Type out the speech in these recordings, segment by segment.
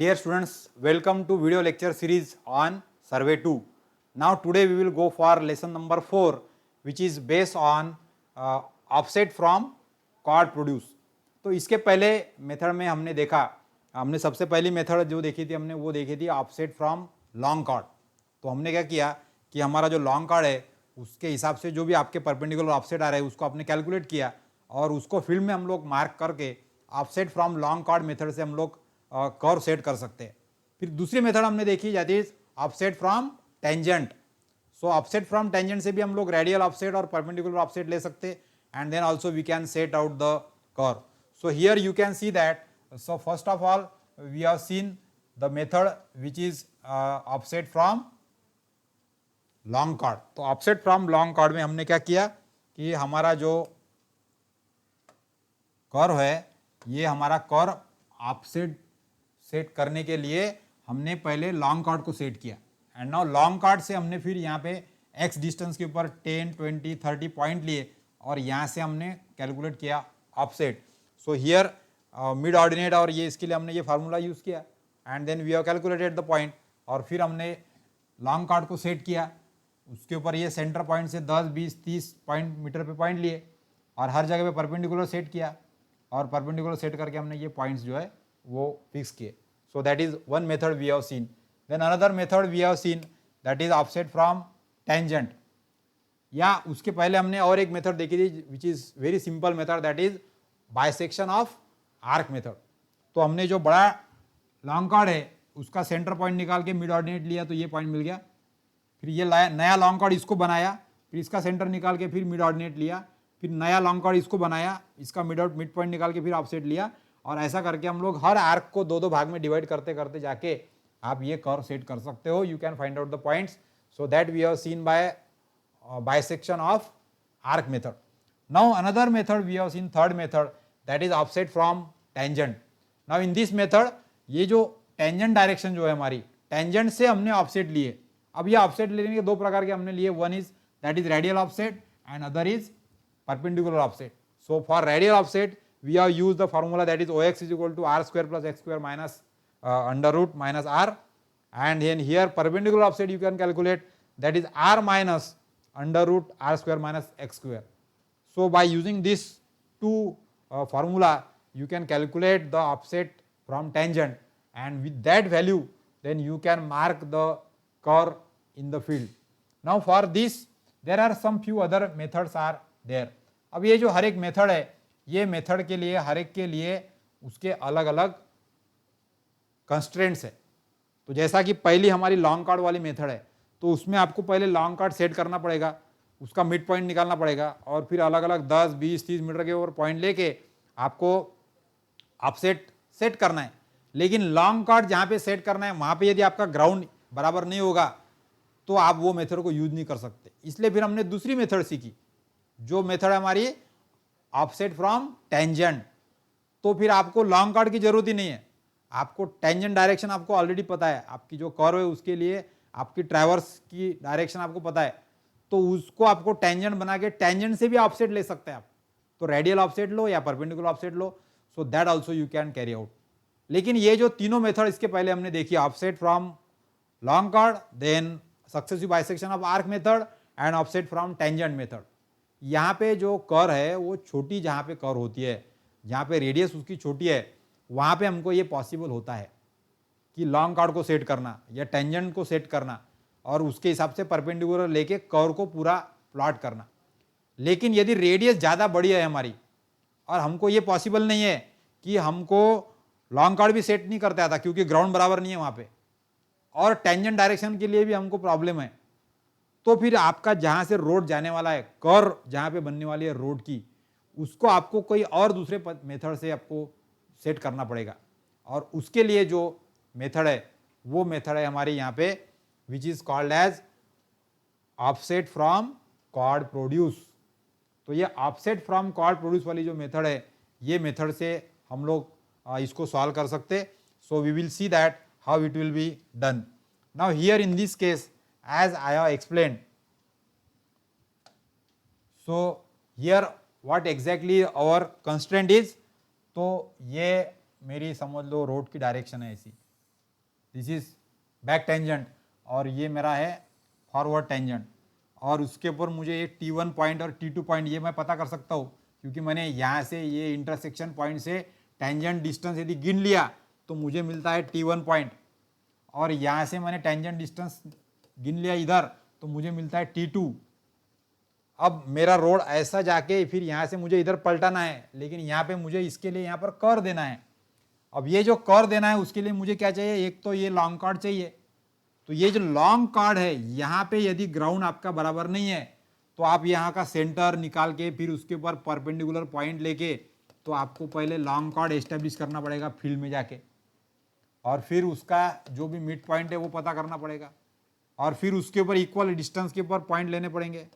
Dear students, welcome to video lecture series on Survey 2. Now today we will go for lesson number 4, which is based on offset from chord produce. तो इसके पहले method में हमने सबसे पहली method जो देखी थी हमने वो देखी थी ऑफसेट फ्रॉम लॉन्ग कॉर्ड. तो हमने क्या किया कि हमारा जो लॉन्ग कॉर्ड है उसके हिसाब से जो भी आपके परपेंडिकुलर ऑफसेट आ रहे हैं उसको आपने कैलकुलेट किया और उसको फील्ड में हम लोग मार्क करके offset from long chord method से हम लोग कर्व सेट कर सकते हैं. फिर दूसरी मेथड हमने देखी that is offset from tangent. So offset from tangent से भी हम लोग रेडियल ऑफसेट और परपेंडिकुलर ऑफसेट ले सकते हैं and then also we can set out the curve. So here you can see that, so first of all we have seen the method which is offset from long chord. तो offset from long chord में हमने क्या किया कि हमारा जो curve है ये हमारा कर्व ऑफसेट सेट करने के लिए हमने पहले लॉन्ग कॉर्ड को सेट किया एंड नाउ लॉन्ग कॉर्ड से हमने फिर यहाँ पे x डिस्टेंस के ऊपर 10, 20, 30 पॉइंट लिए और यहाँ से हमने कैलकुलेट किया offset. So here mid ordinate और ये इसके लिए हमने ये फार्मूला यूज़ किया and then we have calculated the point और फिर हमने लॉन्ग कॉर्ड को सेट किया. उसके ऊपर ये सेंटर पॉइंट से 10, 20, 30 पॉइंट मीटर पे पॉइंट लिए और हर जगह पे परपेंडिकुलर सेट किया और परपेंडिकुलर सेट करके हमने ये पॉइंट्स जो है वो फिक्स किए. So that is one method we have seen. Then another method we have seen that is offset from tangent. या उसके पहले हमने और एक मेथड देखी थी which is very simple method that is bisection of arc method. तो हमने जो बड़ा लॉन्ग कॉर्ड है उसका सेंटर पॉइंट निकाल के मिड ऑर्डिनेट लिया तो ये पॉइंट मिल गया. फिर ये नया लॉन्ग कॉर्ड इसको बनाया फिर इसका सेंटर निकाल के फिर मिड ऑर्डिनेट लिया फिर नया लॉन्ग कॉर्ड इसको बनाया इसका मिड पॉइंट निकाल के फिर ऑफसेट लिया और ऐसा करके हम लोग हर आर्क को दो भाग में डिवाइड करते करते जाके आप ये कर्व सेट कर सकते हो. You can find out the points. So that we have seen by bisection of arc method. Now another method we have seen, third method, that is offset from tangent. Now in this method ये जो tangent direction जो है हमारी tangent से हमने offset लिए. अब ये offset लेने के दो प्रकार के हमने लिए. One is that is radial offset and other is perpendicular offset. So for radial offset we have used the formula that is OX is equal to R square plus X square minus under root minus R, and then here perpendicular offset you can calculate that is R minus under root R square minus X square. So by using this two formula you can calculate the offset from tangent and with that value then you can mark the curve in the field. Now for this there are some few other methods are there. अब ये जो हर एक method है ये method के लिए हर एक के लिए उसके अलग अलग कंस्ट्रेंट्स है. तो जैसा कि पहली हमारी लॉन्ग कॉर्ड वाली मेथड है तो उसमें आपको पहले लॉन्ग कॉर्ड सेट करना पड़ेगा उसका मिड पॉइंट निकालना पड़ेगा और फिर अलग अलग 10, 20, 30 मीटर के ऊपर पॉइंट लेके आपको ऑफसेट सेट करना है. लेकिन लॉन्ग कॉर्ड जहाँ पे सेट करना है वहाँ पे यदि आपका ग्राउंड बराबर नहीं होगा तो आप वो मेथड को यूज नहीं कर सकते. इसलिए फिर हमने दूसरी मेथड सीखी जो मेथड है हमारी ऑफसेट फ्रॉम टेंजेंट. तो फिर आपको लॉन्ग कॉर्ड की जरूरत ही नहीं है. आपको टेंजेंट डायरेक्शन आपको ऑलरेडी पता है. आपकी जो कर्व है उसके लिए आपकी ट्रैवर्स की डायरेक्शन आपको पता है तो उसको आपको टेंजेंट बना के टेंजेंट से भी ऑफसेट ले सकते हैं आप. तो रेडियल ऑफसेट लो या परपेंडिकुलर ऑफसेट लो. So that also you can carry out. लेकिन ये जो तीनों मेथड इसके पहले हमने देखी offset from long chord then successive bisection of arc method and offset from tangent method. यहाँ पे जो कर्व है वो छोटी जहाँ पे कर्व होती है जहाँ पे रेडियस उसकी छोटी है वहाँ पे हमको ये पॉसिबल होता है कि लॉन्ग कॉर्ड को सेट करना या टेंजेंट को सेट करना और उसके हिसाब से परपेंडिकुलर लेके कर्व को पूरा प्लॉट करना. लेकिन यदि रेडियस ज़्यादा बड़ी है हमारी और हमको ये पॉसिबल नहीं है कि हमको लॉन्ग कॉर्ड भी सेट नहीं करता था क्योंकि ग्राउंड बराबर नहीं है वहाँ पे और टेंजेंट डायरेक्शन के लिए भी हमको प्रॉब्लम है तो फिर आपका जहाँ से रोड जाने वाला है कर्व जहाँ पे बनने वाली है रोड की उसको आपको कोई और दूसरे मेथड से आपको सेट करना पड़ेगा. और उसके लिए जो मेथड है वो मेथड है हमारे यहाँ पे which is called as offset from chord produce. तो ये offset from chord produce वाली जो मेथड है ये मेथड से हम लोग इसको सॉल्व कर सकते. So we will see that how it will be done. Now here in this case as I have explained, so here what exactly our constraint is. तो ये मेरी समझ लो रोड की डायरेक्शन है ऐसी दिस इज बैक टेंजेंट और ये मेरा है फॉरवर्ड टेंजेंट, और उसके ऊपर मुझे ये T1 पॉइंट और T2 पॉइंट ये मैं पता कर सकता हूँ क्योंकि मैंने यहाँ से ये इंटरसेक्शन पॉइंट से टेंजेंट डिस्टेंस यदि गिन लिया तो मुझे मिलता है T1 पॉइंट, और यहाँ से मैंने टेंजेंट डिस्टेंस गिन लिया इधर तो मुझे मिलता है T2। अब मेरा रोड ऐसा जाके फिर यहाँ से मुझे इधर पलटाना है, लेकिन यहाँ पे मुझे इसके लिए यहाँ पर कर देना है। अब ये जो कर देना है उसके लिए मुझे क्या चाहिए, एक तो ये लॉन्ग कार्ड चाहिए। तो ये जो लॉन्ग कार्ड है यहाँ पे यदि ग्राउंड आपका बराबर नहीं है तो आप यहाँ का सेंटर निकाल के फिर उसके ऊपर परपेंडिकुलर पॉइंट लेके तो आपको पहले लॉन्ग कार्ड एस्टेब्लिश करना पड़ेगा फील्ड में जाके, और फिर उसका जो भी मिड पॉइंट है वो पता करना पड़ेगा, और फिर उसके ऊपर इक्वल डिस्टेंस के ऊपर पॉइंट लेने पड़ेंगे,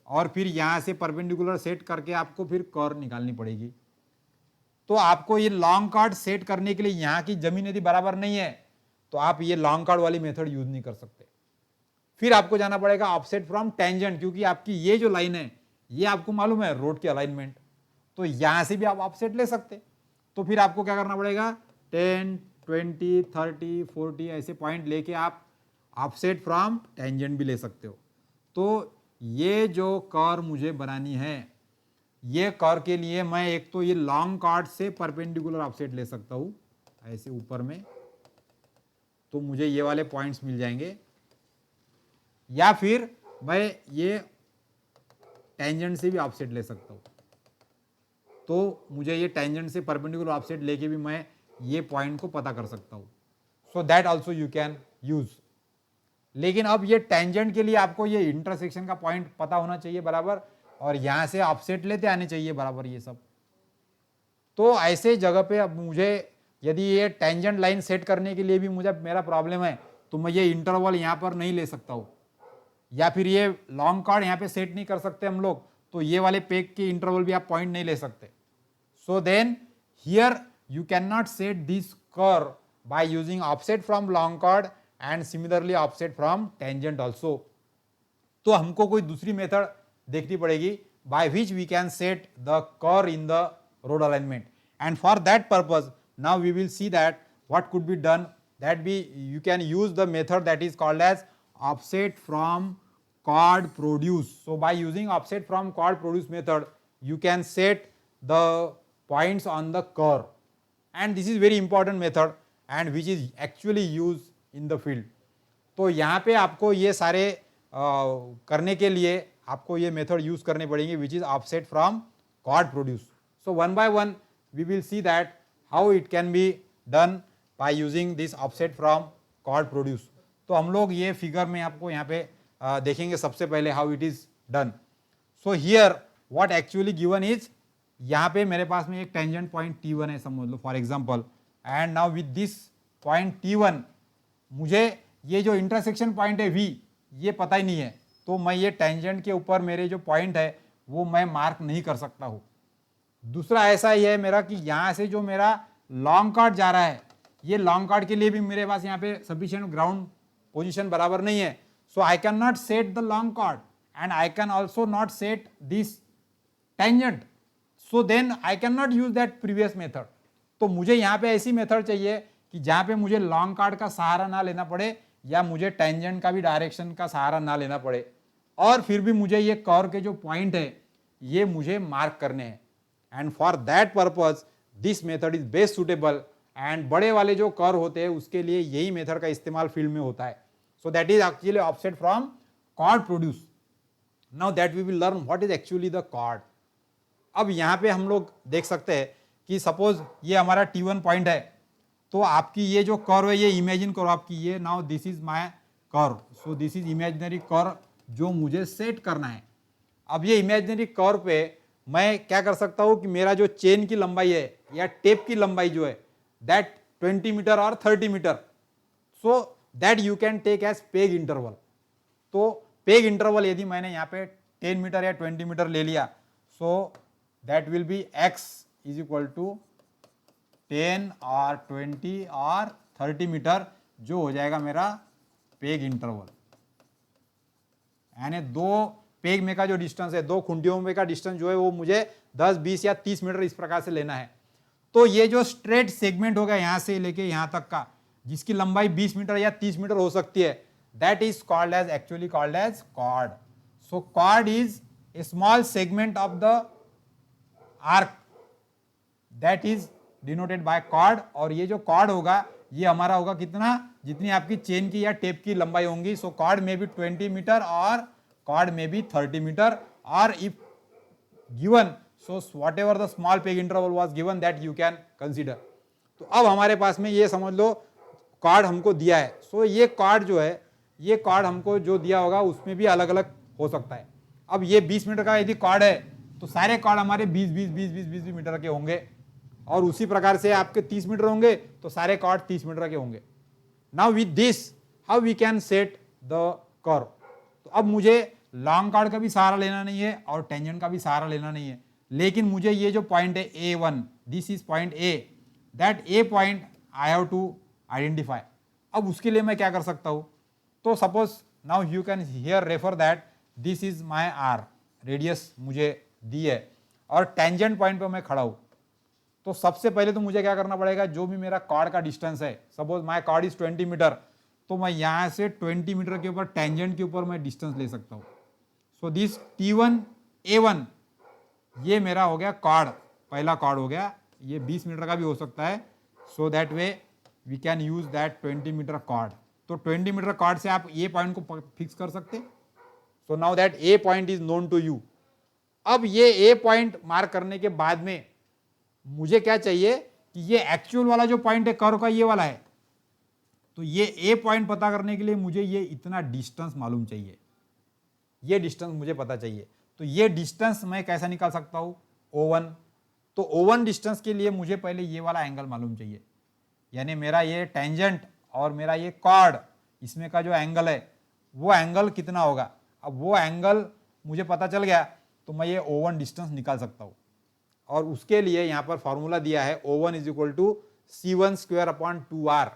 और फिर यहाँ से परपेंडिकुलर सेट करके आपको फिर कर्व निकालनी पड़ेगी। तो आपको ये लॉन्ग कार्ड सेट करने के लिए यहाँ की जमीन यदि बराबर नहीं है तो आप ये लॉन्ग कार्ड वाली मेथड यूज नहीं कर सकते। फिर आपको जाना पड़ेगा ऑफसेट फ्रॉम टेंजेंट, क्योंकि आपकी ये जो लाइन है ये आपको मालूम है रोड की अलाइनमेंट, तो यहां से भी आप ऑफसेट ले सकते। तो फिर आपको क्या करना पड़ेगा, 10, 20, 30, 40 ऐसे पॉइंट लेके आप ऑफसेट फ्रॉम टेंजेंट भी ले सकते हो। तो ये जो कर्व मुझे बनानी है, ये कर्व के लिए मैं एक तो ये लॉन्ग कार्ड से परपेंडिकुलर ऑफसेट ले सकता हूं ऐसे ऊपर में, तो मुझे ये वाले पॉइंट्स मिल जाएंगे, या फिर मैं ये टेंजेंट से भी ऑफसेट ले सकता हूं। तो मुझे ये टेंजेंट से परपेंडिकुलर ऑफसेट लेके भी मैं ये पॉइंट को पता कर सकता हूं। सो that also you can use. लेकिन अब ये टेंजेंट के लिए आपको ये इंटरसेक्शन का पॉइंट पता होना चाहिए बराबर, और यहां से ऑफसेट लेते आने चाहिए बराबर ये सब। तो ऐसे जगह पे अब मुझे यदि ये टेंजेंट लाइन सेट करने के लिए भी मुझे मेरा प्रॉब्लम है तो मैं ये इंटरवल यहां पर नहीं ले सकता हूं, या फिर ये लॉन्ग कार्ड यहाँ पे सेट नहीं कर सकते हम लोग, तो ये वाले पेग के इंटरवल भी आप पॉइंट नहीं ले सकते। So then here you can not set this curve by using offset from long chord and similarly offset from tangent also. तो हमको कोई दूसरी मेथड देखनी पड़ेगी by which we can set the curve in the road alignment, and for that purpose now we will see that what could be done, that be you can use the method that is called as offset from chord produce. So by using offset from chord produce method you can set the points on the curve, and this is very important method and which is actually used in the field. तो यहाँ पे आपको ये सारे करने के लिए आपको ये मेथड यूज करने पड़ेंगे which is offset from chord produce. So one by one we will see that how it can be done by using this offset from chord produce. तो हम लोग ये फिगर में आपको यहाँ पे देखेंगे सबसे पहले how it is done. So here what actually given is, यहाँ पे मेरे पास में एक टेंजेंट पॉइंट T1 है समझ लो for example, and now with this point T1 मुझे ये जो इंटरसेक्शन पॉइंट है V ये पता ही नहीं है, तो मैं ये टेंजेंट के ऊपर मेरे जो पॉइंट है वो मैं मार्क नहीं कर सकता हूँ। दूसरा ऐसा ही है मेरा कि यहाँ से जो मेरा लॉन्ग कार्ड जा रहा है, ये लॉन्ग कार्ड के लिए भी मेरे पास यहाँ पे सफिशिएंट ग्राउंड पोजीशन बराबर नहीं है, so I can not set the long chord and I can also not set this tangent, so then I can not use that previous method. तो मुझे यहाँ पे ऐसी मेथड चाहिए कि जहाँ पे मुझे लॉन्ग कार्ड का सहारा ना लेना पड़े या मुझे टेंजेंट का भी डायरेक्शन का सहारा ना लेना पड़े, और फिर भी मुझे ये कर्व के जो पॉइंट है ये मुझे मार्क करने हैं, and for that purpose this method is best suitable. And बड़े वाले जो कर्व होते हैं उसके लिए यही मेथड का इस्तेमाल फील्ड में होता है। So that is actually offset from chord produce. Now that we will learn what is actually the chord. अब यहाँ पे हम लोग देख सकते हैं कि सपोज ये हमारा T1 पॉइंट है, तो आपकी ये जो कर्व है ये इमेजिन करो आपकी ये, now this is my curve, so this is imaginary curve जो मुझे सेट करना है। अब ये इमेजिनरी कर्व पे मैं क्या कर सकता हूँ कि मेरा जो चेन की लंबाई है या टेप की लंबाई जो है दैट 20 मीटर और 30 metre, so that you can take as peg interval. तो पेग इंटरवल यदि मैंने यहाँ पे 10 मीटर या 20 मीटर ले लिया, so that will be x is equal to 10 और 20 और 30 मीटर, जो हो जाएगा मेरा पेग इंटरवल। यानी दो पेग में का जो डिस्टेंस है, दो खुंटियों में का डिस्टेंस जो है वो मुझे 10, 20 या 30 मीटर इस प्रकार से लेना है। तो ये जो स्ट्रेट सेगमेंट होगा यहां से लेके यहां तक का, जिसकी लंबाई 20 मीटर या 30 मीटर हो सकती है, that is called as, actually called as chord. So chord is a small segment of the arc that is denoted by chord. और ये जो कॉर्ड होगा ये हमारा होगा कितना, जितनी आपकी चेन की या टेप की लंबाई होंगी. सो कॉर्ड में भी 20 मीटर और कॉर्ड में भी 30 मीटर. और if given, so what ever the small peg interval was given that you can consider. तो अब हमारे पास में ये समझ लो कॉर्ड हमको दिया है. सो ये कॉर्ड जो है, ये कॉर्ड हमको जो दिया होगा उसमें भी अलग अलग हो सकता है. अब ये 20 मीटर का यदि कॉर्ड है तो सारे कॉर्ड हमारे 20 मीटर के होंगे. और उसी प्रकार से आपके 30 मीटर होंगे तो सारे कॉर्ड 30 मीटर के होंगे. Now with this how we can set the curve. तो अब मुझे लॉन्ग कॉर्ड का भी सहारा लेना नहीं है और टेंजेंट का भी सहारा लेना नहीं है, लेकिन मुझे ये जो पॉइंट है A1, this is point A, that A point I have to identify. अब उसके लिए मैं क्या कर सकता हूं, तो suppose now you can here refer that this is my R, radius मुझे दी है और टेंजेंट पॉइंट पे मैं खड़ा हूं. तो सबसे पहले तो मुझे क्या करना पड़ेगा, जो भी मेरा कॉर्ड का डिस्टेंस है, suppose my chord is 20 metre, तो मैं यहां से 20 मीटर के ऊपर टेंजेंट के ऊपर मैं डिस्टेंस ले सकता हूं. सो दिस T1 A1 ये मेरा हो गया कॉर्ड, पहला कॉर्ड हो गया. ये 20 मीटर का भी हो सकता है. So that way we can use that 20 metre chord. तो 20 मीटर कॉर्ड से आप ए पॉइंट को फिक्स कर सकते. So now that A point is known to you. अब ये ए पॉइंट मार्क करने के बाद में मुझे क्या चाहिए कि ये एक्चुअल वाला जो पॉइंट है कर्व का, ये वाला है. तो ये ए पॉइंट पता करने के लिए मुझे ये इतना डिस्टेंस मालूम चाहिए, ये डिस्टेंस मुझे पता चाहिए. तो ये डिस्टेंस मैं कैसा निकाल सकता हूं, O1. तो O1 डिस्टेंस के लिए मुझे पहले ये वाला एंगल मालूम चाहिए, यानी मेरा ये टेंजेंट और मेरा ये कॉर्ड, इसमें का जो एंगल है वो एंगल कितना होगा. अब वो एंगल मुझे पता चल गया तो मैं ये O1 डिस्टेंस निकाल सकता हूं. और उसके लिए यहां पर फॉर्मूला दिया है O1 is equal to C1 square upon 2R.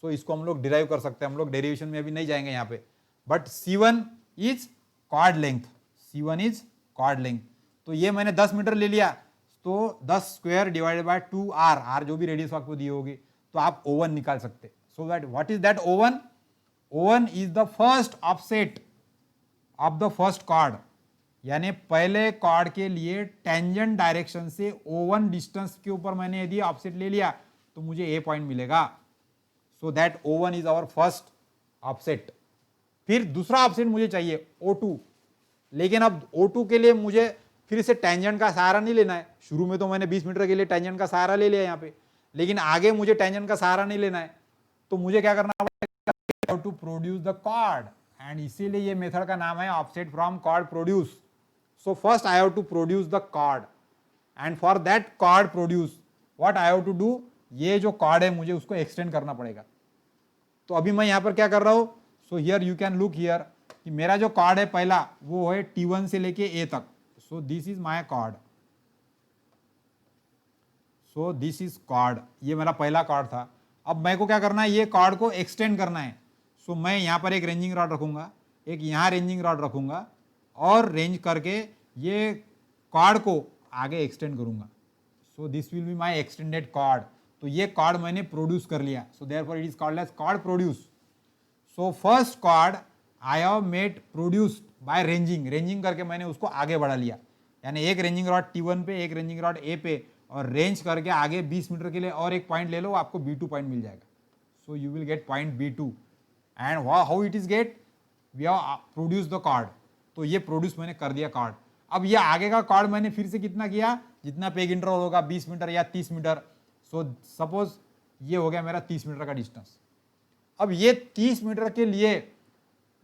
So इसको हम लोग डिराइव कर सकते हैं, हम लोग डेरिवेशन में अभी नहीं जाएंगे यहाँ पे. But C1 is chord length, C1 is chord length. तो ये मैंने 10 मीटर ले लिया, तो 10 square divided by 2R, R जो भी रेडियस आपको दी होगी, तो आप O1 निकाल सकते. So that what is that O1? O1 is the first offset of the first cord, यानी पहले कॉर्ड के लिए टेंजेंट डायरेक्शन से O1 डिस्टेंस के ऊपर मैंने यदि ऑफसेट ले लिया तो मुझे ए पॉइंट मिलेगा. So that O1 is our first offset. फिर दूसरा ऑफसेट मुझे चाहिए O2, लेकिन अब O2 के लिए मुझे फिर से टेंजेंट का सहारा नहीं लेना है. शुरू में तो मैंने 20 मीटर के लिए टेंजेंट का सहारा ले लिया यहाँ पे, लेकिन आगे मुझे टेंजेंट का सहारा नहीं लेना है. तो मुझे क्या करना पड़ेगा, to produce the chord. And इसीलिए ये मेथड का नाम है offset from chord produce. So first I have to produce the chord, and for that chord produce what I have to do, ये जो chord है मुझे उसको extend करना पड़ेगा. तो अभी मैं यहाँ पर क्या कर रहा हूँ, so here you can look here कि मेरा जो chord है पहला वो है T1 से लेके A तक. So this is my chord. So this is chord, ये मेरा पहला chord था. अब मैं को क्या करना है, ये chord को extend करना है. So मैं यहाँ पर एक रेंजिंग रॉड रखूंगा, एक यहाँ रेंजिंग रॉड रखूंगा और रेंज करके ये कॉर्ड को आगे एक्सटेंड करूंगा. So this will be my extended chord. तो ये कॉर्ड मैंने प्रोड्यूस कर लिया. So therefore it is called as chord produce. So first chord I have made produced by ranging, ranging करके मैंने उसको आगे बढ़ा लिया, यानी एक रेंजिंग रॉड T1 पे, एक रेंजिंग रॉड A पे, और रेंज करके आगे 20 मीटर के लिए और एक पॉइंट ले लो, आपको B2 पॉइंट मिल जाएगा. So you will get point B2. And how it is get, we have produce the chord. तो ये प्रोड्यूस मैंने कर दिया कॉर्ड. अब ये आगे का कॉर्ड मैंने फिर से कितना किया, जितना पेग इंटरवल होगा 20 मीटर या 30 मीटर. सो सपोज ये हो गया मेरा 30 मीटर का डिस्टेंस. अब ये 30 मीटर के लिए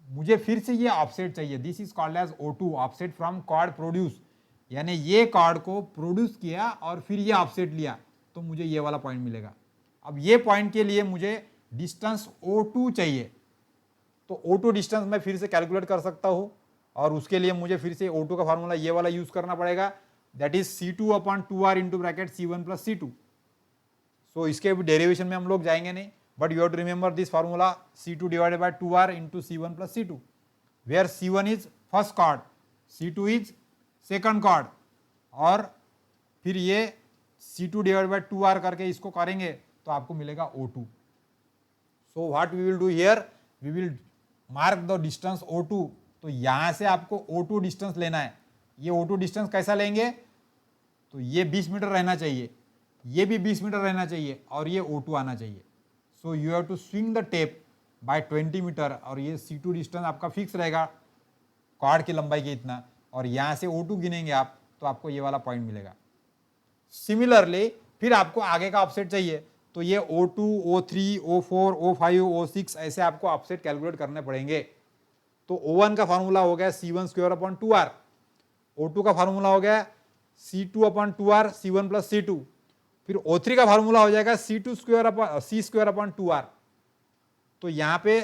मुझे फिर से ये ऑफसेट चाहिए. This is called as O2, offset from chord produce. यानी ये कॉर्ड को प्रोड्यूस किया और फिर ये ऑफसेट लिया तो मुझे ये वाला पॉइंट मिलेगा. अब ये पॉइंट के लिए मुझे डिस्टेंस O2 चाहिए. तो O2 डिस्टेंस मैं फिर से कैलकुलेट कर सकता हूं, और उसके लिए मुझे फिर से O2 का फार्मूला ये वाला यूज करना पड़ेगा, that is C2 upon 2R into bracket C1 plus C2. सो इसके भी डेरिवेशन में हम लोग जाएंगे नहीं, but you have to remember this formula C2 divided by 2R into C1 plus C2, where C1 is first chord, C2 is second chord, और फिर ये C2 डिवाइड बाय 2R करके इसको करेंगे तो आपको मिलेगा O2. So what we will do here, we will mark the distance O2. तो यहां से आपको O2 डिस्टेंस लेना है. ये O2 डिस्टेंस कैसा लेंगे, तो ये 20 मीटर रहना चाहिए, ये भी 20 मीटर रहना चाहिए और ये O2 आना चाहिए. So you have to swing the tape by 20 metre और ये C2 डिस्टेंस आपका फिक्स रहेगा कॉर्ड की लंबाई के इतना, और यहां से O2 गिनेंगे आप तो आपको ये वाला पॉइंट मिलेगा. सिमिलरली फिर आपको आगे का ऑफसेट चाहिए, तो ये O2, O3, O4, O5, O6 ऐसे आपको ऑफसेट कैलकुलेट करने पड़ेंगे. तो O1 का फॉर्मूला हो गया C1 square upon 2R, O2 का फॉर्मूला हो गया C2 upon 2R, C1 plus C2, फिर O3 का फॉर्मूला हो जाएगा C2 square upon C square upon 2R. तो यहाँ पे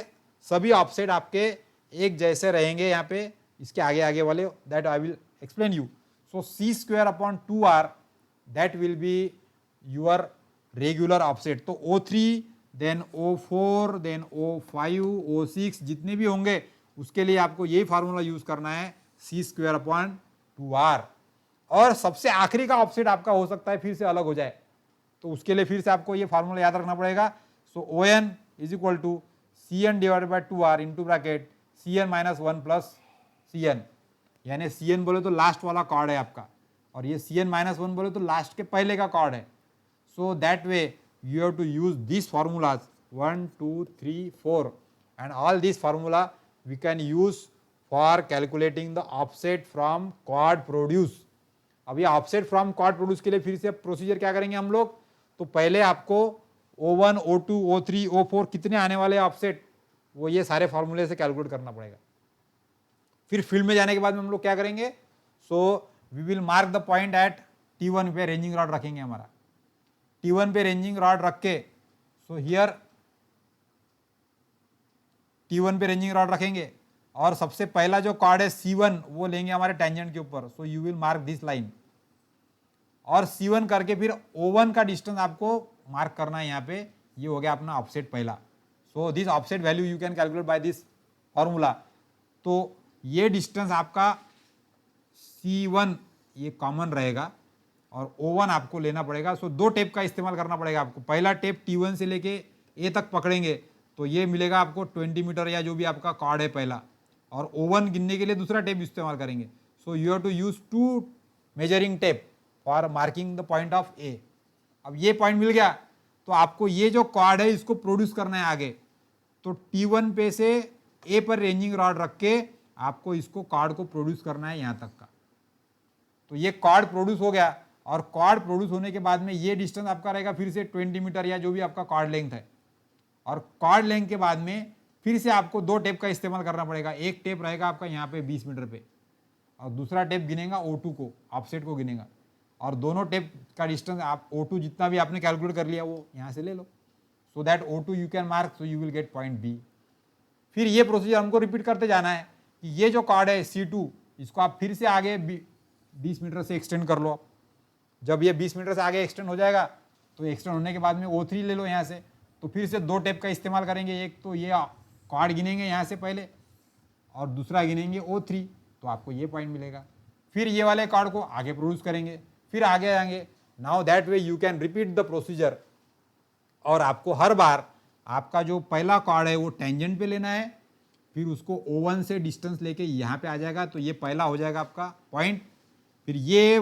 सभी ऑफसेट आपके एक जैसे रहेंगे. यहाँ पे इसके आगे आगे वाले that I will explain you. So C square upon 2R that will be your regular offset. तो O3 then O4 then O5 O6 जितने भी होंगे उसके लिए आपको यही फार्मूला यूज करना है C स्क्वायर अपॉन 2R. और सबसे आखिरी का ऑफसेट आपका हो सकता है फिर से अलग हो जाए, तो उसके लिए फिर से आपको ये फार्मूला याद रखना पड़ेगा. So ON is equal to CN divided by 2R into bracket CN minus 1 plus CN. यानी CN बोले तो लास्ट वाला कॉर्ड है आपका, और ये CN माइनस 1 बोले तो लास्ट के पहले का कॉर्ड है. So that way you have to use this formulas 1 2 3 4 and all this formula we can use for calculating the offset from chord produce. अब ये ऑफसेट फ्रॉम कॉर्ड प्रोड्यूस के लिए फिर से प्रोसीजर क्या करेंगे हम लोग, तो पहले आपको O1, O2, O3, O4 कितने आने वाले ऑफसेट वो ये सारे फार्मूले से कैलकुलेट करना पड़ेगा. फिर फील्ड में जाने के बाद में हम लोग क्या करेंगे, so we will mark the point at T1 पे रेंजिंग रॉड रखेंगे हमारा. T1 पे रेंजिंग रॉड रख के, सो हियर T1 पे रेंजिंग रॉड रखेंगे और सबसे पहला जो कॉर्ड है C1 वो लेंगे हमारे टेंजेंट के ऊपर. सो you will mark this line और C1 करके फिर O1 का डिस्टेंस आपको मार्क करना है यहाँ पे. ये हो गया अपना ऑफसेट पहला. So this offset value you can calculate by this formula. तो ये डिस्टेंस आपका C1 ये कॉमन रहेगा और O1 आपको लेना पड़ेगा. सो दो टेप का इस्तेमाल करना पड़ेगा आपको. पहला टेप T1 से लेके A तक पकड़ेंगे तो ये मिलेगा आपको 20 मीटर या जो भी आपका कॉर्ड है पहला, और O1 गिनने के लिए दूसरा टेप इस्तेमाल करेंगे. So you have to use 2 measuring tape for marking the point of A. अब ये पॉइंट मिल गया तो आपको ये जो कॉर्ड है इसको प्रोड्यूस करना है आगे. तो T1 पे से A पर रेंजिंग रॉड रख के आपको इसको कॉर्ड को प्रोड्यूस करना है यहाँ तक का. तो ये कॉर्ड प्रोड्यूस हो गया, और कॉर्ड प्रोड्यूस होने के बाद में ये डिस्टेंस आपका रहेगा फिर से 20 मीटर या जो भी आपका कॉर्ड लेंथ है. और कॉर्ड लेंथ के बाद में फिर से आपको दो टेप का इस्तेमाल करना पड़ेगा. एक टेप रहेगा आपका यहाँ पे 20 मीटर पे और दूसरा टेप गिनेगा O2 को, ऑफसेट को गिनेगा, और दोनों टेप का डिस्टेंस आप O2 जितना भी आपने कैलकुलेट कर लिया वो यहाँ से ले लो. So that O2 you can mark, so you will get point B. फिर ये प्रोसीजर हमको रिपीट करते जाना है कि ये जो कॉर्ड है C2 इसको आप फिर से आगे 20 मीटर से एक्सटेंड कर लो. आप जब ये 20 मीटर से आगे एक्सटेंड हो जाएगा तो एक्सटेंड होने के बाद में O3 ले लो यहाँ से. तो फिर से दो टेप का इस्तेमाल करेंगे. एक तो ये कॉर्ड गिनेंगे यहाँ से पहले और दूसरा गिनेंगे O3, तो आपको ये पॉइंट मिलेगा. फिर ये वाले कॉर्ड को आगे प्रोड्यूस करेंगे, फिर आगे आएंगे. Now that way you can repeat the procedure. और आपको हर बार आपका जो पहला कॉर्ड है वो टेंजेंट पे लेना है, फिर उसको O1 से डिस्टेंस लेके यहाँ पे आ जाएगा तो ये पहला हो जाएगा आपका पॉइंट. फिर ये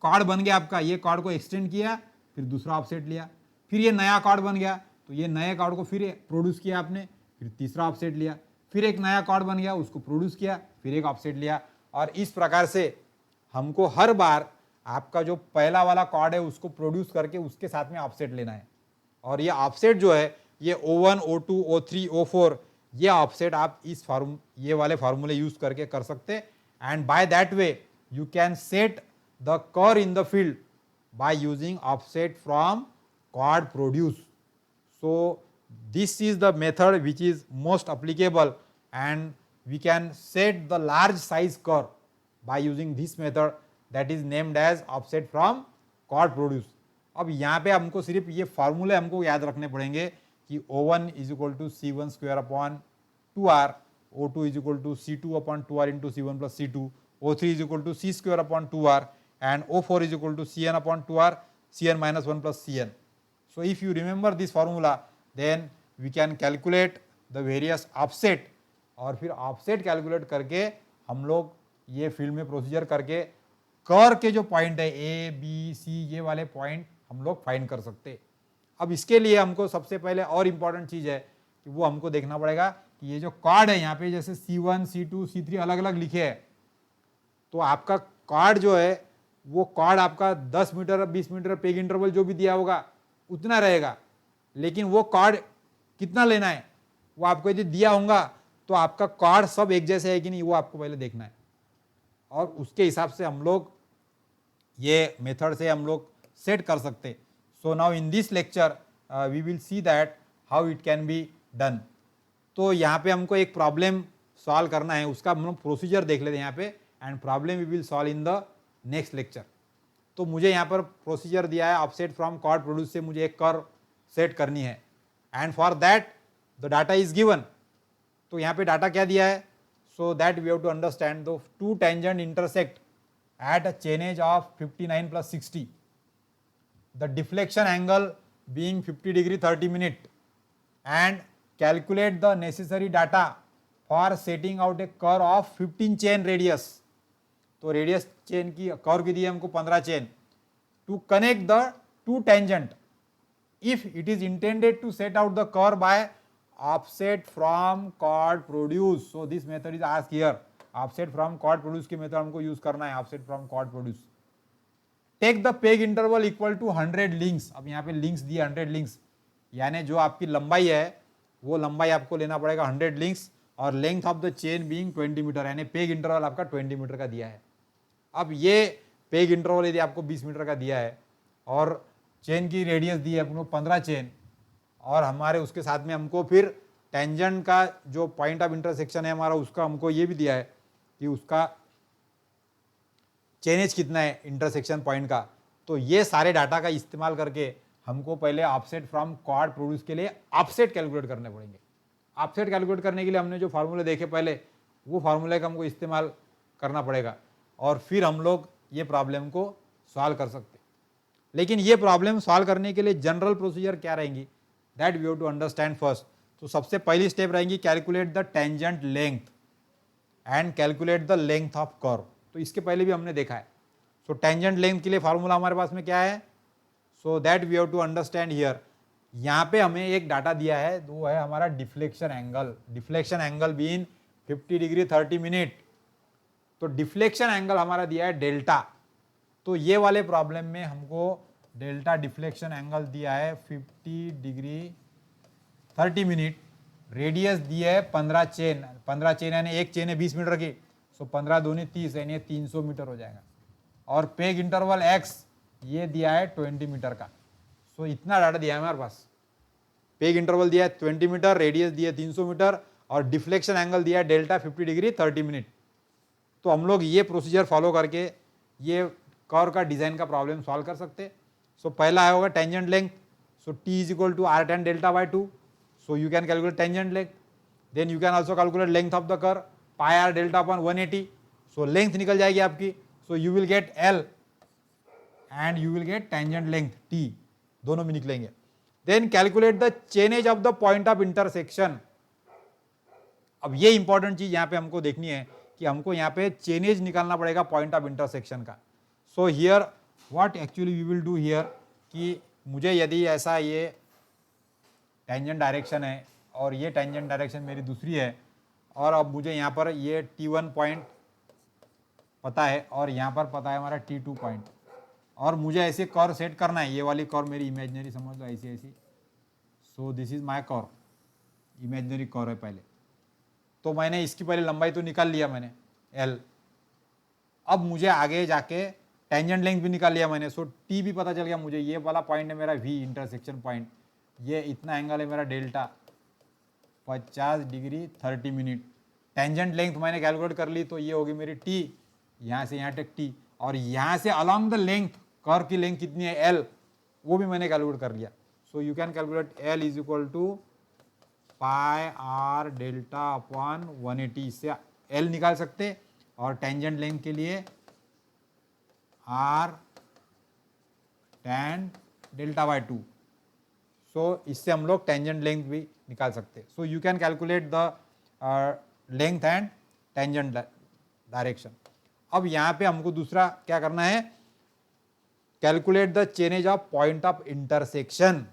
कॉर्ड बन गया आपका, ये कॉर्ड को एक्सटेंड किया, फिर दूसरा ऑफसेट लिया. फिर ये नया कॉर्ड बन गया तो ये नए कॉर्ड को फिर प्रोड्यूस किया आपने, फिर तीसरा ऑफसेट लिया. फिर एक नया कॉर्ड बन गया उसको प्रोड्यूस किया, फिर एक ऑफसेट लिया. और इस प्रकार से हमको हर बार आपका जो पहला वाला कॉर्ड है उसको प्रोड्यूस करके उसके साथ में ऑफसेट लेना है. और ये ऑफसेट जो है ये O1, O2, O3, O4 ये ऑफसेट आप इस ये वाले फार्मूले यूज करके कर सकते. And by that way you can set the curve in the field by using offset from chord produce. So this is the method which is most applicable, and we can set the large size curve by using this method that is named as offset from chord produce. अब यहाँ पे हमको सिर्फ ये फार्मूले हमको याद रखने पड़ेंगे कि O1 is equal to C1 square upon 2R, O2 is equal to C2 upon 2R into C1 plus C2, O3 is equal to C square upon 2R and O4 is equal to CN upon 2R. Cn minus 1 plus Cn. So if you remember this formula, then we can calculate the various offset, और फिर offset calculate करके हम लोग ये field में procedure करके कर के जो पॉइंट है ए बी सी ये वाले पॉइंट हम लोग फाइंड कर सकते। अब इसके लिए हमको सबसे पहले और इम्पॉर्टेंट चीज़ है कि वो हमको देखना पड़ेगा कि ये जो कॉर्ड है यहाँ पे जैसे C1, C2, C3 अलग अलग लिखे हैं, तो आपका कॉर्ड जो है वो कॉर्ड आपका 10 मीटर 20 मीटर पेग इंटरवल जो भी दिया होगा उतना रहेगा, लेकिन वो कॉर्ड कितना लेना है वो आपको यदि दिया होगा तो आपका कॉर्ड सब एक जैसे है कि नहीं वो आपको पहले देखना है, और उसके हिसाब से हम लोग ये मेथड से हम लोग सेट कर सकते। So now in this lecture we will see that how it can be done. तो यहाँ पे हमको एक प्रॉब्लम सॉल्व करना है, उसका हम लोग प्रोसीजर देख लेते हैं यहाँ पे, and problem we will solve in the next lecture. तो मुझे यहाँ पर प्रोसीजर दिया है ऑफसेट फ्रॉम कॉर्ड प्रोड्यूस से मुझे एक कर्व सेट करनी है, and for that the data is given. तो यहाँ पे डाटा क्या दिया है, so that we have to understand the two tangent intersect at a chainage of 59 plus 60, the deflection angle being 50 degree 30 minute, and calculate the necessary data for setting out a curve of 15 chain radius। तो radius chain की curve की दी है हमको 15 chain to connect the two tangent if it is intended to set out the curve by offset from chord produce। so this method is asked here, offset from chord produce की method हमको use करना है, offset from chord produce. Take the peg interval equal to 100 links. अब यहाँ पे links दिए 100 links, यानी जो आपकी लंबाई है वो लंबाई आपको लेना पड़ेगा 100 लिंक्स, और length of the chain being 20 metre, यानी पेग इंटरवल आपका 20 मीटर का दिया है। अब ये पेग इंटरवल यदि आपको 20 मीटर का दिया है और चेन की रेडियस दी है अपने 15 चेन, और हमारे उसके साथ में हमको फिर टेंजेंट का जो पॉइंट ऑफ इंटरसेक्शन है हमारा उसका हमको ये भी दिया है कि उसका चेनेज कितना है इंटरसेक्शन पॉइंट का। तो ये सारे डाटा का इस्तेमाल करके हमको पहले ऑफसेट फ्रॉम कॉर्ड प्रोड्यूस के लिए ऑफसेट कैलकुलेट करने पड़ेंगे। ऑफसेट कैलकुलेट करने के लिए हमने जो फार्मूले देखे पहले वो फार्मूले का हमको इस्तेमाल करना पड़ेगा, और फिर हम लोग ये प्रॉब्लम को सॉल्व कर सकते। लेकिन ये प्रॉब्लम सॉल्व करने के लिए जनरल प्रोसीजर क्या रहेंगी, that we have to understand first. तो सबसे पहली स्टेप रहेंगी calculate the tangent length and calculate the length of curve. तो इसके पहले भी हमने देखा है। सो टेंजेंट लेंथ के लिए फार्मूला हमारे पास में क्या है, so that we have to understand here. यहाँ पे हमें एक डाटा दिया है, वो है हमारा deflection angle. Deflection angle been 50 degree 30 minute. तो डिफ्लेक्शन एंगल हमारा दिया है डेल्टा। तो ये वाले प्रॉब्लम में हमको डेल्टा डिफ्लेक्शन एंगल दिया है 50 डिग्री 30 मिनट। रेडियस दी है 15 चेन, 15 चेन यानी एक चेन है 20 मीटर की, सो 15 दूनी 30 यानी 300 मीटर हो जाएगा। और पेग इंटरवल x ये दिया है 20 मीटर का। सो इतना डाटा दिया है हमारे पास। पेग इंटरवल दिया है 20 मीटर, रेडियस दिया है 300 मीटर, और डिफ्लेक्शन एंगल दिया है डेल्टा 50 डिग्री 30 मिनट। तो हम लोग ये प्रोसीजर फॉलो करके ये कर्व का डिजाइन का प्रॉब्लम सॉल्व कर सकते। सो पहला है होगा tangent length. So t is equal to r10 delta by 2। So you can calculate tangent length. Then you can also calculate length of the curve, pi r delta upon 180. So length निकल जाएगी आपकी. So you will get L and you will get tangent length T. दोनों में निकलेंगे. Then calculate the chainage of the point of intersection. अब ये important चीज यहाँ पे हमको देखनी है कि हमको यहाँ पे चेनेज निकालना पड़ेगा पॉइंट ऑफ इंटरसेक्शन का। So here what actually we will do here कि मुझे यदि ऐसा ये टेंजेंट डायरेक्शन है और ये टेंजेंट डायरेक्शन मेरी दूसरी है, और अब मुझे यहाँ पर ये T1 पॉइंट पता है और यहाँ पर पता है हमारा T2 पॉइंट, और मुझे ऐसे कर्व सेट करना है। ये वाली कर्व मेरी इमेजिनरी समझ लो, ऐसी ऐसी। So this is my curve, imaginary curve है पहले। तो मैंने इसकी पहले लंबाई तो निकाल लिया मैंने L। अब मुझे आगे जाके टेंजेंट लेंथ भी निकाल लिया मैंने। सो T भी पता चल गया मुझे, ये वाला पॉइंट है मेरा V इंटरसेक्शन पॉइंट, ये इतना एंगल है मेरा delta 50 degree 30 minute. Tangent length मैंने कैलकुलेट कर ली, तो ये होगी मेरी T, यहाँ से यहाँ तक T, और यहाँ से अलॉन्ग द लेंथ कर्व की लेंथ कितनी है L, वो भी मैंने कैलकुलेट कर लिया। So you can calculate L is equal to pi R delta upon 180। इससे L निकाल सकते, और टेंजेंट लेंथ के लिए R tan डेल्टा बाय 2। सो इससे हम लोग टेंजेंट लेंथ भी निकाल सकते हैं। सो you can calculate the length and tangent direction. अब यहाँ पे हमको दूसरा क्या करना है, calculate the change of point of intersection.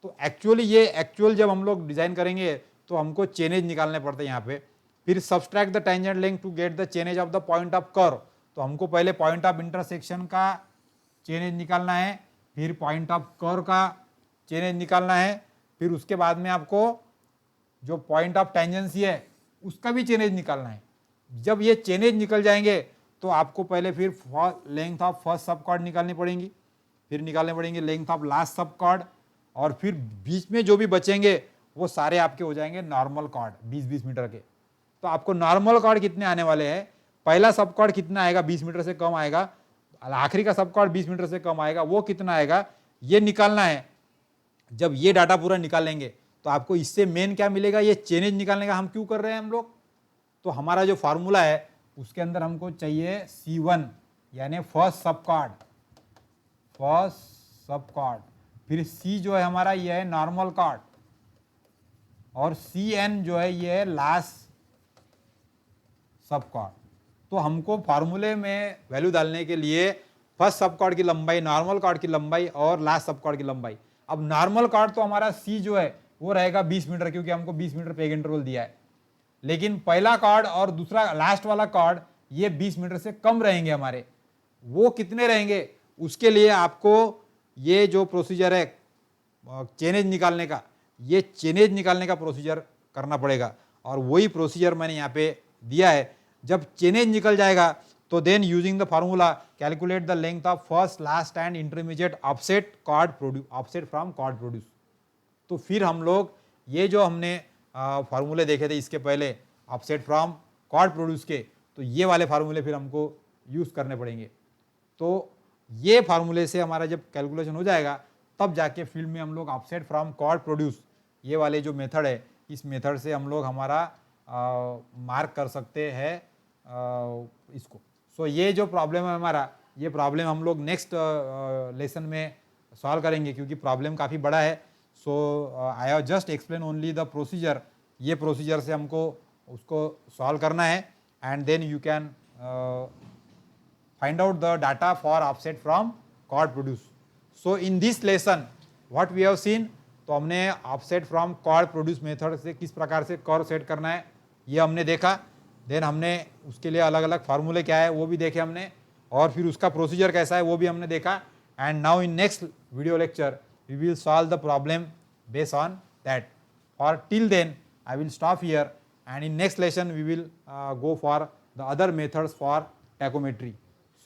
तो एक्चुअली ये एक्चुअल जब हम लोग डिजाइन करेंगे तो हमको चेनेज निकालने पड़ते हैं यहाँ पे। फिर subtract the tangent length to get the chainage of the point of curve. तो हमको पहले पॉइंट ऑफ इंटरसेक्शन का चेनेज निकालना है, फिर पॉइंट ऑफ कर्व का चेनेज निकालना है, फिर उसके बाद में आपको जो पॉइंट ऑफ टेंजेंसी है उसका भी चेनेज निकालना है। जब ये चेनेज निकल जाएंगे तो आपको पहले फिर लेंथ ऑफ फर्स्ट सब कॉर्ड निकालनी पड़ेंगी, फिर निकालने पड़ेंगे लेंथ ऑफ लास्ट सब कॉर्ड, और फिर बीच में जो भी बचेंगे वो सारे आपके हो जाएंगे नॉर्मल कॉर्ड 20-20 मीटर के। तो आपको नॉर्मल कॉर्ड कितने आने वाले हैं, पहला सब कॉर्ड कितना आएगा 20 मीटर से कम आएगा, आखिरी का सब कॉर्ड 20 मीटर से कम आएगा, वो कितना आएगा ये निकालना है। जब ये डाटा पूरा निकालेंगे तो आपको इससे मेन क्या मिलेगा, ये चेनेज निकालने का हम क्यों कर रहे हैं हम लोग, तो हमारा जो फार्मूला है उसके अंदर हमको चाहिए C1 यानी फर्स्ट सब कॉर्ड, फिर C जो है हमारा ये है नॉर्मल कॉर्ड, और CN जो है ये है लास्ट सब कॉर्ड। तो हमको फार्मूले में वैल्यू डालने के लिए फर्स्ट सब कॉर्ड की लंबाई, नॉर्मल कॉर्ड की लंबाई और लास्ट सब कॉर्ड की लंबाई। अब नॉर्मल कॉर्ड तो हमारा C जो है वो रहेगा 20 मीटर, क्योंकि हमको 20 मीटर पेग इंटरवल दिया है। लेकिन पहला कॉर्ड और दूसरा लास्ट वाला कॉर्ड ये 20 मीटर से कम रहेंगे हमारे, वो कितने रहेंगे उसके लिए आपको ये जो प्रोसीजर है चेनेज निकालने का, ये चेनेज निकालने का प्रोसीजर करना पड़ेगा, और वही प्रोसीजर मैंने यहाँ पे दिया है। जब चेनेज निकल जाएगा तो then using the formula calculate the length of first last and intermediate offset from chord produce. तो फिर हम लोग ये जो हमने फार्मूले देखे थे इसके पहले ऑफसेट फ्रॉम कॉर्ड प्रोड्यूस के, तो ये वाले फार्मूले फिर हमको यूज़ करने पड़ेंगे। तो ये फार्मूले से हमारा जब कैलकुलेशन हो जाएगा तब जाके फील्ड में हम लोग ऑफसेट फ्रॉम कॉर्ड प्रोड्यूस ये वाले जो मेथड है, इस मेथड से हम लोग हमारा मार्क कर सकते हैं इसको। सो ये जो प्रॉब्लम है हमारा, ये प्रॉब्लम हम लोग नेक्स्ट लेसन में सॉल्व करेंगे, क्योंकि प्रॉब्लम काफ़ी बड़ा है। So I have just explain only the procedure. ये प्रोसीजर से हमको उसको सॉल्व करना है, and then you can find out the data for offset from chord produce. So in this lesson what we have seen, तो हमने offset from chord produce method से किस प्रकार से कर्व सेट करना है ये हमने देखा। देन हमने उसके लिए अलग अलग फार्मूले क्या है वो भी देखे हमने, और फिर उसका प्रोसीजर कैसा है वो भी हमने देखा। And now in next video lecture we will solve the problem based on that. For till then I will stop here, and in next lesson we will go for the other methods for tacheometry.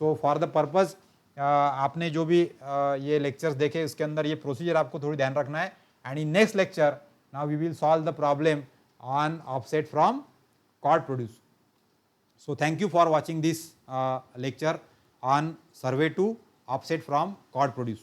So for the purpose आपने जो भी ये lectures देखे उसके अंदर ये procedure आपको थोड़ी ध्यान रखना है। And in next lecture now we will solve the problem on offset from chord produce. So thank you for watching this lecture on survey two offset from chord produce.